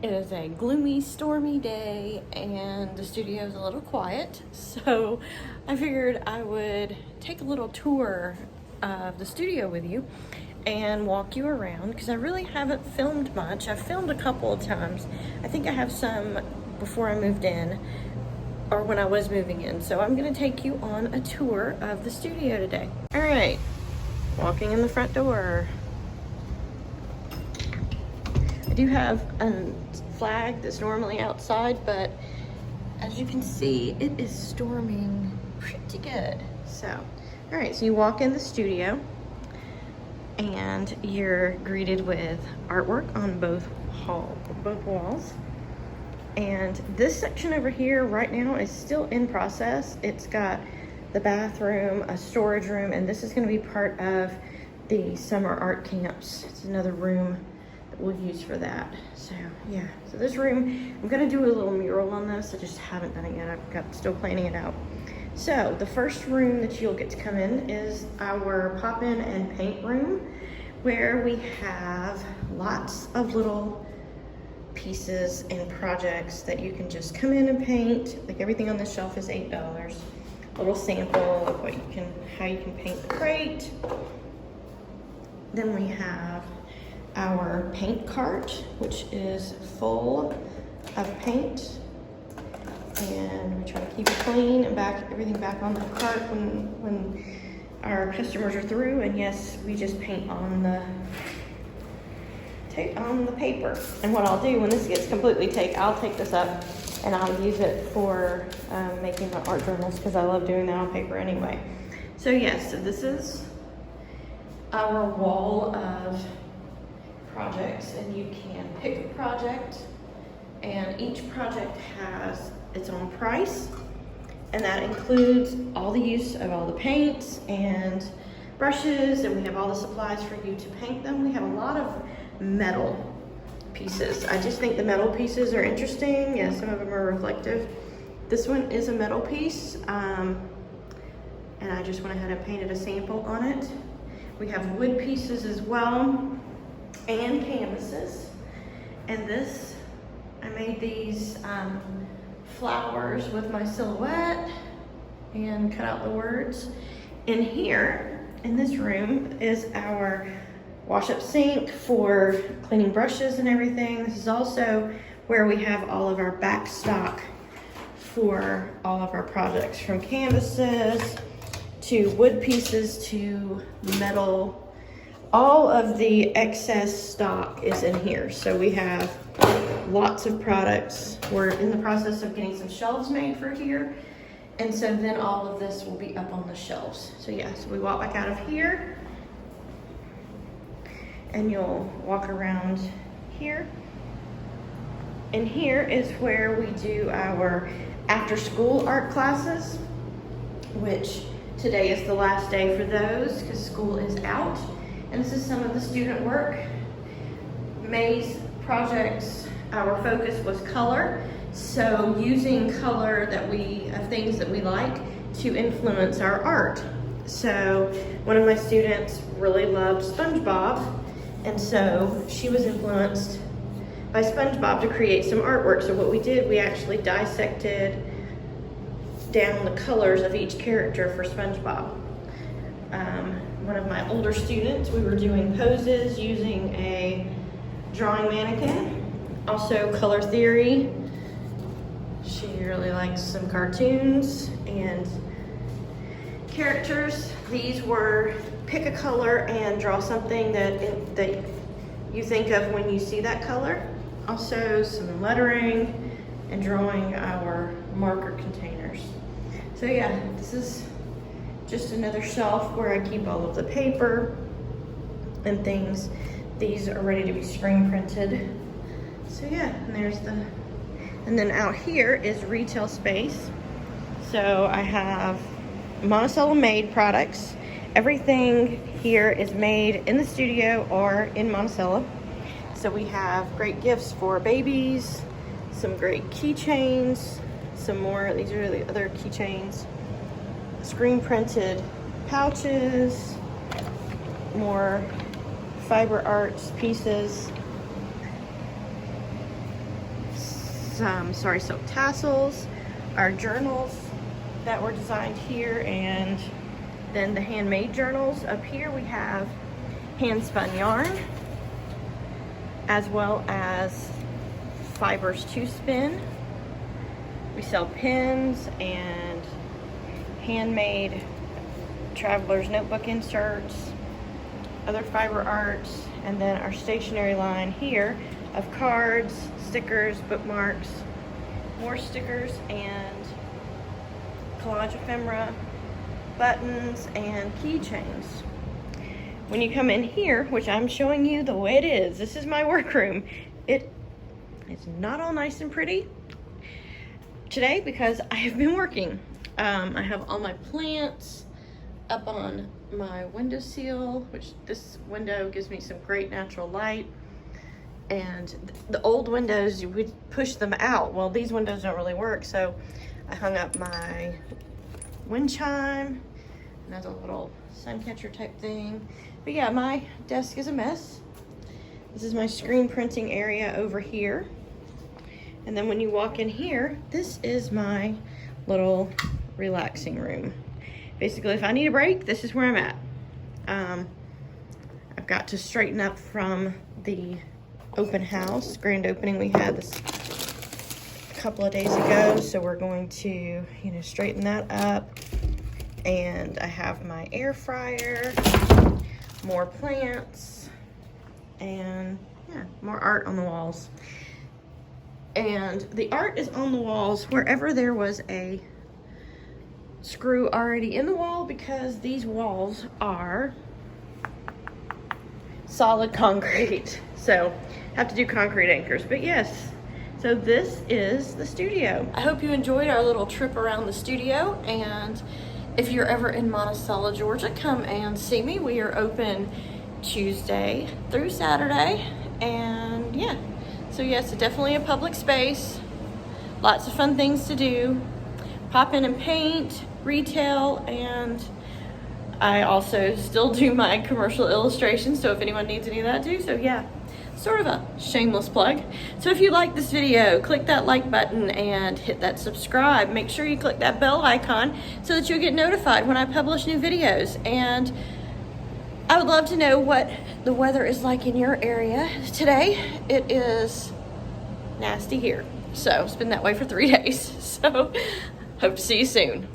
It is a gloomy, stormy day and the studio is a little quiet, so I figured I would take a little tour of the studio with you and walk you around because I really haven't filmed much. I've filmed a couple of times. I think I have some before I moved in or when I was moving in, so I'm going to take you on a tour of the studio today. All right, walking in the front door. I do have a flag that's normally outside, but as you can see, it is storming pretty good. So, all right, so you walk in the studio and you're greeted with artwork on both walls. And this section over here right now is still in process. It's got the bathroom, a storage room, and this is going to be part of the summer art camps. It's another room that we'll use for that. So yeah, so this room, I'm gonna do a little mural on this. I just haven't done it yet. Still planning it out. So the first room that you'll get to come in is our pop-in and paint room, where we have lots of little pieces and projects that you can just come in and paint. Like everything on this shelf is $8. A little sample of how you can paint the crate. Then we have our paint cart, which is full of paint, and we try to keep it clean and everything back on the cart when our customers are through. And yes, we just paint on the paper. And what I'll do when this gets completely I'll take this up and I'll use it for making my art journals, because I love doing that on paper anyway. So yes, so this is our wall of projects, and you can pick a project, and each project has its own price, and that includes all the use of all the paints and brushes, and we have all the supplies for you to paint them. We have a lot of metal pieces. I just think the metal pieces are interesting. Yeah, some of them are reflective. This one is a metal piece, and I just went ahead and painted a sample on it. We have wood pieces as well, and canvases. And this, I made these flowers with my silhouette and cut out the words. In here, in this room, is our wash-up sink for cleaning brushes and everything. This is also where we have all of our back stock for all of our projects, from canvases to wood pieces to metal. All of the excess stock is in here. So we have lots of products. We're in the process of getting some shelves made for here. And so then all of this will be up on the shelves. So yeah, so we walk back out of here and you'll walk around here. And here is where we do our after school art classes, which today is the last day for those because school is out. And this is some of the student work. May's projects, our focus was color. So using color of things that we like to influence our art. So one of my students really loved SpongeBob, and so she was influenced by SpongeBob to create some artwork. So what we did, we actually dissected down the colors of each character for SpongeBob. One of my older students, we were doing poses using a drawing mannequin. Also color theory. She really likes some cartoons and characters. These were pick a color and draw something that you think of when you see that color. Also some lettering and drawing our marker containers. So yeah, this is just another shelf where I keep all of the paper and things. These are ready to be screen printed. So yeah, and then out here is retail space. So I have Monticello made products. Everything here is made in the studio or in Monticello. So we have great gifts for babies, some great keychains, some more, these are the other keychains, screen printed pouches, more fiber arts pieces. some Sorry Silk tassels, our journals that were designed here, and then the handmade journals. Up here we have hand spun yarn, as well as fibers to spin. We sell pins and handmade traveler's notebook inserts, other fiber arts, and then our stationery line here of cards, stickers, bookmarks, more stickers, and collage ephemera, buttons, and keychains. When you come in here, which I'm showing you the way it is, this is my workroom. It's not all nice and pretty today because I have been working. I have all my plants up on my windowsill, which this window gives me some great natural light. And the old windows, you would push them out. Well, these windows don't really work, so I hung up my wind chime, and that's a little sun catcher type thing. But yeah, my desk is a mess. This is my screen printing area over here. And then when you walk in here, this is my little relaxing room. Basically, if I need a break, this is where I'm at. I've got to straighten up from the open house, grand opening we had this a couple of days ago. So we're going to, straighten that up. And I have my air fryer, more plants, and yeah, more art on the walls. And the art is on the walls wherever there was a screw already in the wall, because these walls are solid concrete. So have to do concrete anchors. But yes, so this is the studio. I hope you enjoyed our little trip around the studio, and if you're ever in Monticello, Georgia, come and see me. We are open Tuesday through Saturday, and yeah, so yes, definitely a public space, lots of fun things to do. Pop in and paint, retail, and I also still do my commercial illustrations, so if anyone needs any of that too. So yeah, sort of a shameless plug. So if you like this video, click that like button and hit that subscribe. Make sure you click that bell icon so that you'll get notified when I publish new videos. And I would love to know what the weather is like in your area today. It is nasty here, so it's been that way for 3 days. So hope to see you soon.